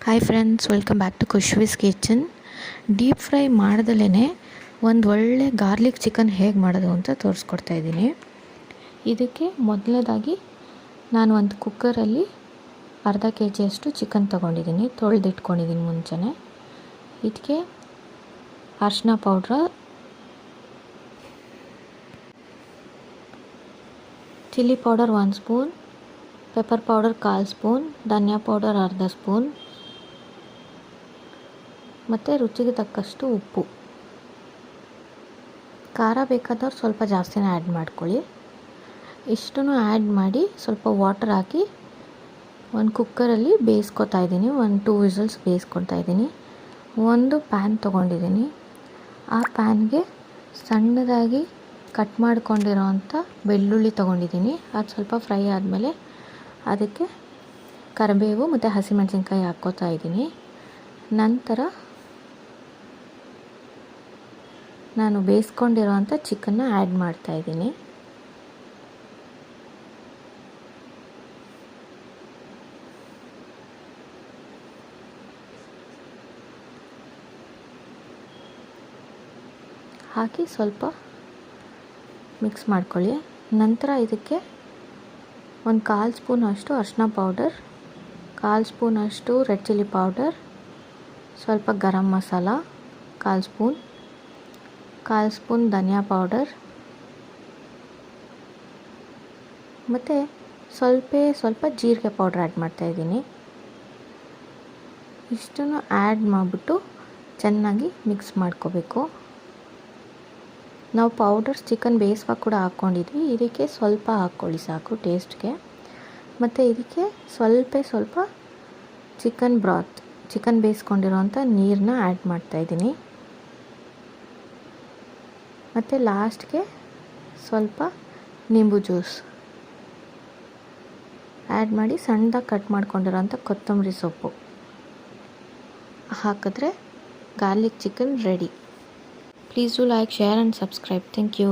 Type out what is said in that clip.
Hi friends, welcome back to Khushvi's kitchen. Deep fry ಮಾಡ್ದಲೇ ಒಂದು ಒಳ್ಳೆ ಗಾರ್ಲಿಕ್ ಚಿಕನ್ ಹೇಗೆ ಮಾಡೋದು ಅಂತ ತೋರಿಸ್ಕೊಡ್ತಾ ಇದ್ದೀನಿ. ಇದಕ್ಕೆ ಮೊದಲನೇದಾಗಿ ನಾನು ಒಂದು ಕುಕ್ಕರಲ್ಲಿ ಅರ್ಧ kg ಚಿಕನ್ ತೊಗೊಂಡಿದ್ದೀನಿ. ತೊಳೆದಿಟ್ಕೊಂಡಿದ್ದೀನಿ ಮುಂಚೆನೇ. ಇದಕ್ಕೆ ಅರಿಶಿನ ಪೌಡ್ರ, chilli powder 1 spoon, pepper powder 1/4 spoon, ಧನಿಯಾ ಪೌಡರ್ ಅರ್ಧ ಸ್ಪೂನ್ ಮತ್ತು ರುಚಿಗೆ ತಕ್ಕಷ್ಟು ಉಪ್ಪು. ಖಾರ ಬೇಕಾದವ್ರು ಸ್ವಲ್ಪ ಜಾಸ್ತಿನೇ ಆ್ಯಡ್ ಮಾಡ್ಕೊಳ್ಳಿ. ಇಷ್ಟನ್ನು ಆ್ಯಡ್ ಮಾಡಿ ಸ್ವಲ್ಪ ವಾಟರ್ ಹಾಕಿ ಒಂದು ಕುಕ್ಕರಲ್ಲಿ ಬೇಯಿಸ್ಕೊತಾ ಇದ್ದೀನಿ. 1-2 ವಿಸಲ್ಸ್ ಬೇಯಿಸ್ಕೊತಾ ಇದ್ದೀನಿ. ಒಂದು ಪ್ಯಾನ್ ತೊಗೊಂಡಿದ್ದೀನಿ. ಆ ಪ್ಯಾನ್ಗೆ ಸಣ್ಣದಾಗಿ ಕಟ್ ಮಾಡ್ಕೊಂಡಿರೋವಂಥ ಬೆಳ್ಳುಳ್ಳಿ ತೊಗೊಂಡಿದ್ದೀನಿ. ಅದು ಸ್ವಲ್ಪ ಫ್ರೈ ಆದಮೇಲೆ ಅದಕ್ಕೆ ಕರಿಬೇವು ಮತ್ತು ಹಸಿಮೆಣಸಿನ್ಕಾಯಿ ಹಾಕ್ಕೋತಾ ಇದ್ದೀನಿ. ನಂತರ ನಾನು ಬೇಯಿಸ್ಕೊಂಡಿರೋವಂಥ ಚಿಕನ್ನ ಆ್ಯಡ್ ಮಾಡ್ತಾಯಿದ್ದೀನಿ. ಹಾಕಿ ಸ್ವಲ್ಪ ಮಿಕ್ಸ್ ಮಾಡ್ಕೊಳ್ಳಿ. ನಂತರ ಇದಕ್ಕೆ 1/4 ಸ್ಪೂನ್ ಅಷ್ಟು ಅರಿಶಿನ ಪೌಡರ್, 1/4 ಸ್ಪೂನ್ ಅಷ್ಟು ರೆಡ್ ಚಿಲ್ಲಿ ಪೌಡರ್, ಸ್ವಲ್ಪ ಗರಂ ಮಸಾಲ 1/4 ಸ್ಪೂನ್, 1/4 ಸ್ಪೂನ್ ಧನಿಯಾ ಪೌಡರ್ ಮತ್ತು ಸ್ವಲ್ಪ ಜೀರಿಗೆ ಪೌಡರ್ ಆ್ಯಡ್ ಮಾಡ್ತಾಯಿದ್ದೀನಿ. ಇಷ್ಟನ್ನು ಆ್ಯಡ್ ಮಾಡಿಬಿಟ್ಟು ಚೆನ್ನಾಗಿ ಮಿಕ್ಸ್ ಮಾಡ್ಕೋಬೇಕು. ನಾವು ಪೌಡರ್ಸ್ ಚಿಕನ್ ಬೇಯಿಸುವಾಗ ಕೂಡ ಹಾಕ್ಕೊಂಡಿದ್ವಿ. ಇದಕ್ಕೆ ಸ್ವಲ್ಪ ಹಾಕ್ಕೊಳ್ಳಿ ಸಾಕು ಟೇಸ್ಟ್ಗೆ. ಮತ್ತು ಇದಕ್ಕೆ ಸ್ವಲ್ಪ ಚಿಕನ್ ಬ್ರಾತ್, ಚಿಕನ್ ಬೇಯಿಸ್ಕೊಂಡಿರೋವಂಥ ನೀರನ್ನ ಆ್ಯಡ್ ಮಾಡ್ತಾಯಿದ್ದೀನಿ. ಮತ್ತು ಲಾಸ್ಟ್ಗೆ ಸ್ವಲ್ಪ ನಿಂಬು ಜ್ಯೂಸ್ ಆ್ಯಡ್ ಮಾಡಿ ಸಣ್ಣದಾಗಿ ಕಟ್ ಮಾಡ್ಕೊಂಡಿರೋಂಥ ಕೊತ್ತಂಬರಿ ಸೊಪ್ಪು ಹಾಕಿದ್ರೆ garlic chicken ready. Please do like, share and subscribe. Thank you.